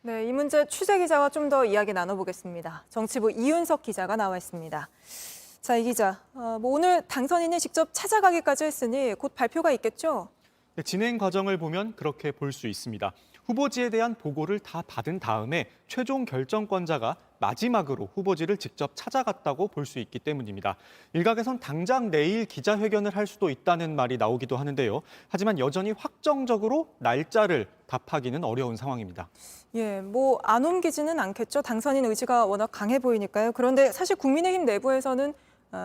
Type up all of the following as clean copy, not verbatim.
네, 이 문제 취재 기자와 좀 더 이야기 나눠보겠습니다. 정치부 이윤석 기자가 나와 있습니다. 자, 이 기자, 오늘 당선인이 직접 찾아가기까지 했으니 곧 발표가 있겠죠? 네, 진행 과정을 보면 그렇게 볼 수 있습니다. 후보지에 대한 보고를 다 받은 다음에 최종 결정권자가 마지막으로 후보지를 직접 찾아갔다고 볼 수 있기 때문입니다. 일각에선 당장 내일 기자회견을 할 수도 있다는 말이 나오기도 하는데요. 하지만 여전히 확정적으로 날짜를 답하기는 어려운 상황입니다. 예, 안 옮기지는 않겠죠. 당선인 의지가 워낙 강해 보이니까요. 그런데 사실 국민의힘 내부에서는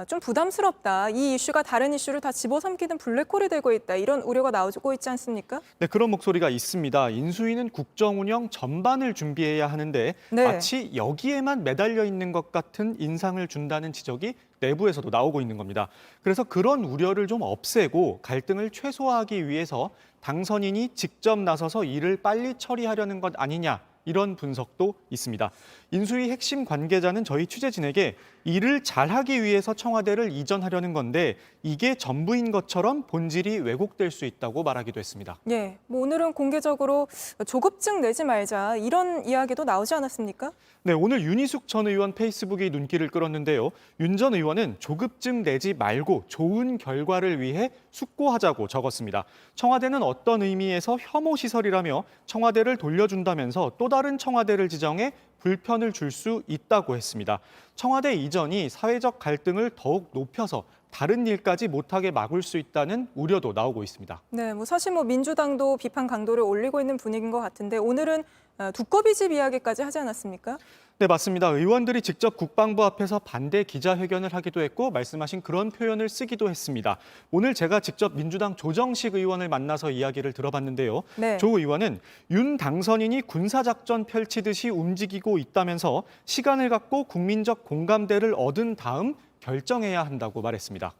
좀 부담스럽다. 이 이슈가 다른 이슈를 다 집어삼키는 블랙홀이 되고 있다. 이런 우려가 나오고 있지 않습니까? 네, 그런 목소리가 있습니다. 인수위는 국정 운영 전반을 준비해야 하는데 네. 마치 여기에만 매달려 있는 것 같은 인상을 준다는 지적이 내부에서도 나오고 있는 겁니다. 그래서 그런 우려를 좀 없애고 갈등을 최소화하기 위해서 당선인이 직접 나서서 일을 빨리 처리하려는 것 아니냐, 이런 분석도 있습니다. 인수위 핵심 관계자는 저희 취재진에게 일을 잘하기 위해서 청와대를 이전하려는 건데 이게 전부인 것처럼 본질이 왜곡될 수 있다고 말하기도 했습니다. 예, 오늘은 공개적으로 조급증 내지 말자 이런 이야기도 나오지 않았습니까? 네, 오늘 윤희숙 전 의원 페이스북이 눈길을 끌었는데요. 윤 전 의원은 조급증 내지 말고 좋은 결과를 위해 숙고하자고 적었습니다. 청와대는 어떤 의미에서 혐오 시설이라며 청와대를 돌려준다면서 또 다른 청와대를 지정해 불편을 줄 수 있다고 했습니다. 청와대 이전이 사회적 갈등을 더욱 높여서 다른 일까지 못하게 막을 수 있다는 우려도 나오고 있습니다. 네, 사실 민주당도 비판 강도를 올리고 있는 분위기인 것 같은데 오늘은 두꺼비집 이야기까지 하지 않았습니까? 네, 맞습니다. 의원들이 직접 국방부 앞에서 반대 기자회견을 하기도 했고 말씀하신 그런 표현을 쓰기도 했습니다. 오늘 제가 직접 민주당 조정식 의원을 만나서 이야기를 들어봤는데요. 네. 조 의원은 윤 당선인이 군사작전 펼치듯이 움직이고 있다면서 시간을 갖고 국민적 공감대를 얻은 다음 결정해야 한다고 말했습니다.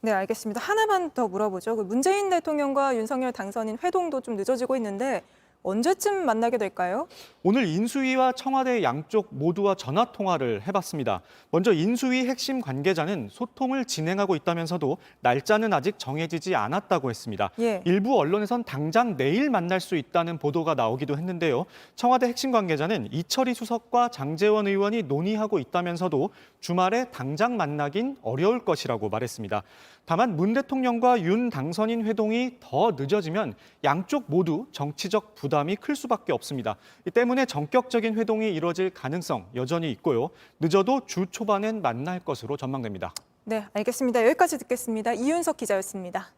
네, 알겠습니다. 하나만 더 물어보죠. 문재인 대통령과 윤석열 당선인 회동도 좀 늦어지고 있는데 언제쯤 만나게 될까요? 오늘 인수위와 청와대 양쪽 모두와 전화 통화를 해봤습니다. 먼저 인수위 핵심 관계자는 소통을 진행하고 있다면서도 날짜는 아직 정해지지 않았다고 했습니다. 예. 일부 언론에선 당장 내일 만날 수 있다는 보도가 나오기도 했는데요. 청와대 핵심 관계자는 이철희 수석과 장제원 의원이 논의하고 있다면서도 주말에 당장 만나긴 어려울 것이라고 말했습니다. 다만 문 대통령과 윤 당선인 회동이 더 늦어지면 양쪽 모두 정치적 부담이 클 수밖에 없습니다. 이 때문에 전격적인 회동이 이뤄질 가능성 여전히 있고요. 늦어도 주 초반엔 만날 것으로 전망됩니다. 네, 알겠습니다. 여기까지 듣겠습니다. 이윤석 기자였습니다.